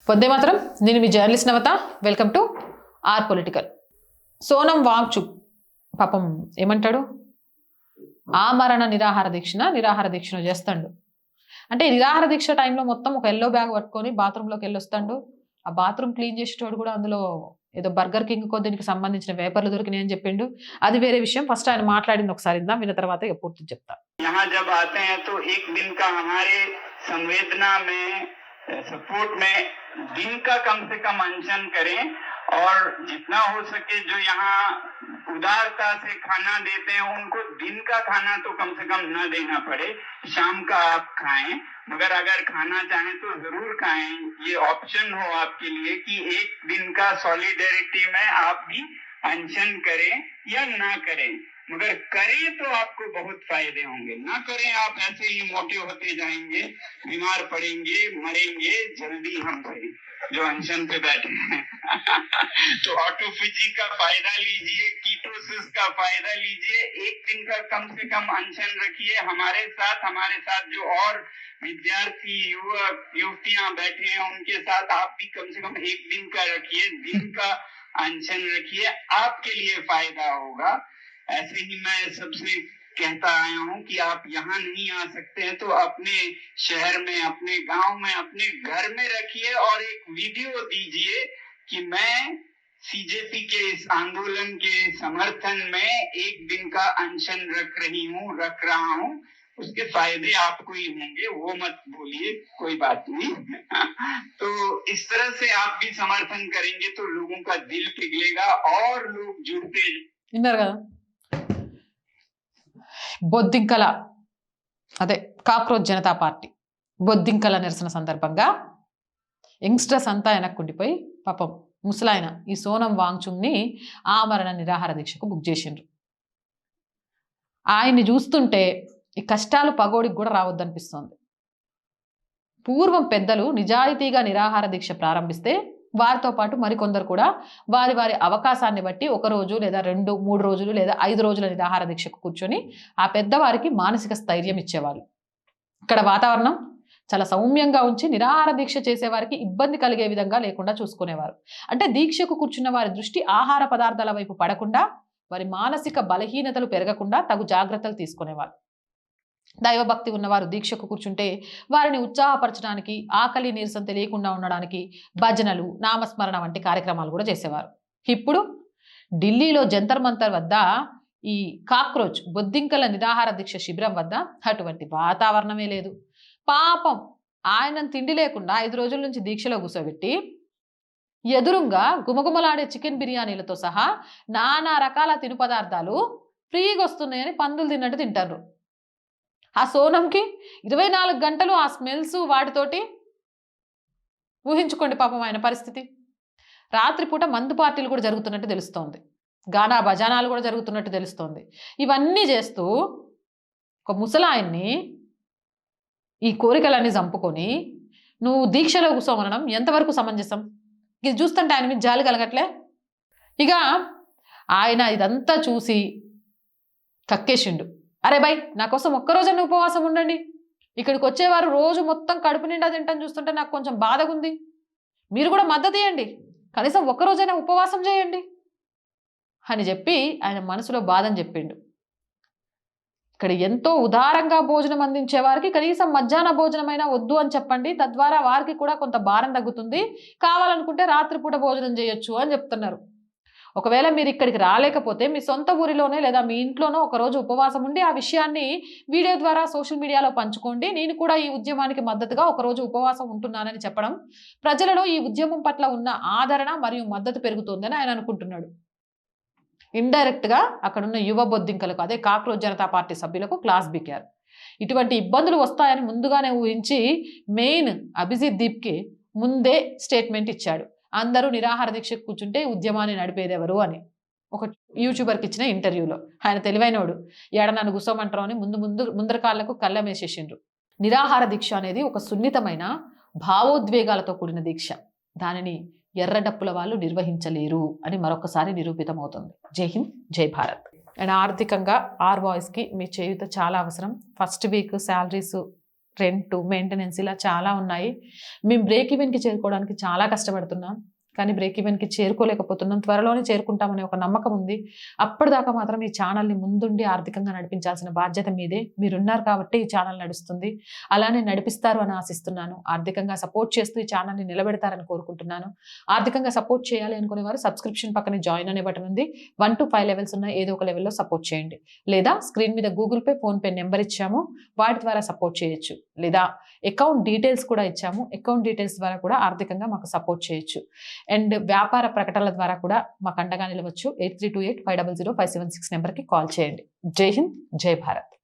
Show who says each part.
Speaker 1: వందే మాత్రం. నేను మీ journalist Navatha. Welcome to our political. Sonam Wangchuk పాపం ఏమంటాడు, ఆమరణ నిరాహార దీక్షను చేస్తాడు. అంటే నిరాహార దీక్ష టైంలో మొత్తం ఒక ఎల్లో బ్యాగ్ పట్టుకొని బాత్రూంలోకి వెళ్ళొస్తాడు. ఆ బాత్రూమ్ క్లీన్ చేసేటోడు కూడా అందులో ఏదో బర్గర్ కింగ్ దీనికి సంబంధించిన పేపర్లు దొరికినాయి అని చెప్పిండు. అది వేరే విషయం. ఫస్ట్ ఆయన మాట్లాడింది ఒకసారి ఇందాం, విన్న తర్వాత ఇక పూర్తి చెప్తా.
Speaker 2: सपोर्ट में दिन का कम से कम अनशन करें और जितना हो सके जो यहाँ उदारता से खाना देते हैं उनको दिन का खाना तो कम से कम न देना पड़े, शाम का आप खाएं, मगर अगर खाना चाहें तो जरूर खाएं। ये ऑप्शन हो आपके लिए कि एक दिन का सॉलिडेरिटी में आप भी अनशन करें या ना करें, मगर करें तो आपको बहुत फायदे होंगे। ना करें आप ऐसे ही मोटे होते जाएंगे, बीमार पड़ेंगे, मरेंगे जल्दी हमसे जो अनशन पे बैठे हैं। तो ऑटोफेजी का फायदा लीजिए, कीटोसिस का फायदा लीजिए, एक दिन का कम से कम अनशन रखिए। हमारे साथ जो और विद्यार्थी युवक युवतियां बैठे हैं उनके साथ आप भी कम से कम एक दिन का रखिए, दिन का अनशन रखिए, आपके लिए फायदा होगा। ऐसे ही मैं सबसे कहता आया हूँ कि आप यहाँ नहीं आ सकते हैं तो अपने शहर में, अपने गांव में, अपने घर में रखिए और एक वीडियो दीजिए कि मैं सीजेपी के इस आंदोलन के समर्थन में एक दिन का अनशन रख रहा हूँ, उसके फायदे आपको ही होंगे, वो मत बोलिए, कोई बात नहीं। तो इस तरह से आप भी समर्थन करेंगे तो लोगों का दिल पिघलेगा और लोग जुड़ते।
Speaker 1: బొద్దింకల అదే కాక్రోచ్ జనతా పార్టీ బొద్దింకల నిరసన సందర్భంగా యంగ్స్టర్స్ అంతా వెనక్కుండిపోయి పాపం ముసలాయన ఈ సోనం వాంగ్చుక్ని ఆమరణ నిరాహార దీక్షకు బుక్ చేసిండ్రు. ఆయన్ని చూస్తుంటే ఈ కష్టాలు పగోడికి కూడా రావద్దనిపిస్తోంది. పూర్వం పెద్దలు నిజాయితీగా నిరాహార దీక్ష ప్రారంభిస్తే వారితో పాటు మరికొందరు కూడా వారి వారి అవకాశాన్ని బట్టి 1 రోజు లేదా 2, 3 రోజులు లేదా 5 రోజుల నిరాహార దీక్షకు కూర్చొని ఆ పెద్దవారికి మానసిక స్థైర్యం ఇచ్చేవాళ్ళు. ఇక్కడ వాతావరణం చాలా సౌమ్యంగా ఉంచి నిరాహార దీక్ష చేసేవారికి ఇబ్బంది కలిగే విధంగా లేకుండా చూసుకునేవారు. అంటే దీక్షకు కూర్చున్న వారి దృష్టి ఆహార పదార్థాల వైపు పడకుండా, వారి మానసిక బలహీనతలు పెరగకుండా తగు జాగ్రత్తలు తీసుకునేవారు. దైవభక్తి ఉన్నవారు దీక్షకు కూర్చుంటే వారిని ఉత్సాహపరచడానికి, ఆకలి నీరసం తెలియకుండా ఉండడానికి భజనలు, నామస్మరణ వంటి కార్యక్రమాలు కూడా చేసేవారు. ఇప్పుడు ఢిల్లీలో జంతర్ మంతర్ వద్ద ఈ కాక్రోచ్ బొద్దింకల నిరాహార దీక్ష శిబిరం వద్ద అటువంటి వాతావరణమే లేదు. పాపం ఆయన తిండి లేకుండా 5 రోజుల నుంచి దీక్షలో కూర్చోబెట్టి ఎదురుగా గుమగుమలాడే చికెన్ బిర్యానీలతో సహా నానా రకాల తిను పదార్థాలు ఫ్రీగా వస్తున్నాయని పందులు తిన్నట్టు తింటారు. ఆ సోనంకి 24 గంటలు ఆ స్మెల్స్ వాటితోటి ఊహించుకోండి పాపం ఆయన పరిస్థితి. రాత్రిపూట మందు పార్టీలు కూడా జరుగుతున్నట్టు తెలుస్తోంది, గానా భజనాలు కూడా జరుగుతున్నట్టు తెలుస్తోంది. ఇవన్నీ చేస్తూ ఒక ముసలాయన్ని ఈ కోరికలన్నీ చంపుకొని నువ్వు దీక్షలో కూర్చోమనడం ఎంతవరకు సమంజసం? ఇది చూస్తుంటే ఆయన మీద జాలి కలగట్లే. ఇక ఆయన ఇదంతా చూసి కక్కేసిండు. అరే బై, నా కోసం ఒక్కరోజన్న ఉపవాసం ఉండండి, ఇక్కడికి వచ్చేవారు రోజు మొత్తం కడుపు నిండా తింటాను చూస్తుంటే నాకు కొంచెం బాధగా ఉంది, మీరు కూడా మద్దతు ఇవ్వండి, కనీసం ఒక్కరోజైనా ఉపవాసం చేయండి అని చెప్పి ఆయన మనసులో బాధని చెప్పిండు. ఇక్కడ ఎంతో ఉదారంగా భోజనం అందించే వారికి కనీసం మధ్యాహ్న భోజనమైనా వద్దు అని చెప్పండి, తద్వారా వారికి కూడా కొంత భారం తగ్గుతుంది, కావాలనుకుంటే రాత్రిపూట భోజనం చేయొచ్చు అని చెప్తున్నారు. ఒకవేళ మీరు ఇక్కడికి రాలేకపోతే మీ సొంత ఊరిలోనే లేదా మీ ఇంట్లోనో ఒకరోజు ఉపవాసం ఉండి ఆ విషయాన్ని వీడియో ద్వారా సోషల్ మీడియాలో పంచుకోండి. నేను కూడా ఈ ఉద్యమానికి మద్దతుగా ఒకరోజు ఉపవాసం ఉంటున్నానని చెప్పడం ప్రజలలో ఈ ఉద్యమం పట్ల ఉన్న ఆదరణ మరియు మద్దతు పెరుగుతోందని ఆయన అనుకుంటున్నాడు. ఇండైరెక్ట్గా అక్కడున్న యువ బొద్దింకలకు, అదే కాక్రోచ్ జనతా పార్టీ సభ్యులకు క్లాస్ బీకారు. ఇటువంటి ఇబ్బందులు వస్తాయని ముందుగానే ఊహించి మెయిన్ అభిజిత్ దీప్కి ముందే స్టేట్మెంట్ ఇచ్చాడు. అందరూ నిరాహార దీక్షకు కూర్చుంటే ఉద్యమాన్ని నడిపేదెవరు అని ఒక యూట్యూబర్కి ఇచ్చిన ఇంటర్వ్యూలో. ఆయన తెలివైనోడు, ఏడ నన్ను కూర్చోమంటారు అని ముందర కాళ్ళకు కళ్ళం వేసేసిండ్రు. నిరాహార దీక్ష అనేది ఒక సున్నితమైన భావోద్వేగాలతో కూడిన దీక్ష. దానిని ఎర్రడప్పుల వాళ్ళు నిర్వహించలేరు అని మరొకసారి నిరూపితమవుతుంది. జై హింద్, జై భారత్. అండ్ ఆర్థికంగా ఆర్ వాయిస్కి మీ చేయూత చాలా అవసరం. First week salaries rent, maintenance ఇలా చాలా ఉన్నాయి. మేము బ్రేక్ ఈవెన్కి చేరుకోవడానికి చాలా కష్టపడుతున్నాం, కానీ బ్రేక్ ఈవెన్కి చేరుకోలేకపోతున్నాం. త్వరలోనే చేరుకుంటామనే ఒక నమ్మకం ఉంది. అప్పటిదాకా మాత్రం ఈ ఛానల్ని ముందుండి ఆర్థికంగా నడిపించాల్సిన బాధ్యత మీదే. మీరున్నారు కాబట్టి ఈ ఛానల్ నడుస్తుంది. అలానే నడిపిస్తారు అని ఆశిస్తున్నాను. ఆర్థికంగా సపోర్ట్ చేస్తూ ఈ ఛానల్ని నిలబెడతారని కోరుకుంటున్నాను. ఆర్థికంగా సపోర్ట్ చేయాలి అనుకునే వారు సబ్స్క్రిప్షన్ పక్కనే జాయిన్ అనే బటన్ ఉంది. 1 to 5 లెవెల్స్ ఉన్నాయి. ఏదో ఒక లెవెల్లో సపోర్ట్ చేయండి. లేదా స్క్రీన్ మీద గూగుల్ పే, ఫోన్పే నెంబర్ ఇచ్చాము, వాటి ద్వారా సపోర్ట్ చేయొచ్చు. లేదా అకౌంట్ డీటెయిల్స్ కూడా ఇచ్చాము, అకౌంట్ డీటెయిల్స్ ద్వారా కూడా ఆర్థికంగా మాకు సపోర్ట్ చేయొచ్చు. అండ్ వ్యాపార ప్రకటనల ద్వారా కూడా మాకు అండగా నిలవచ్చు. 8328 500 576 నెంబర్కి కాల్ చేయండి. జై హింద్, జై భారత్.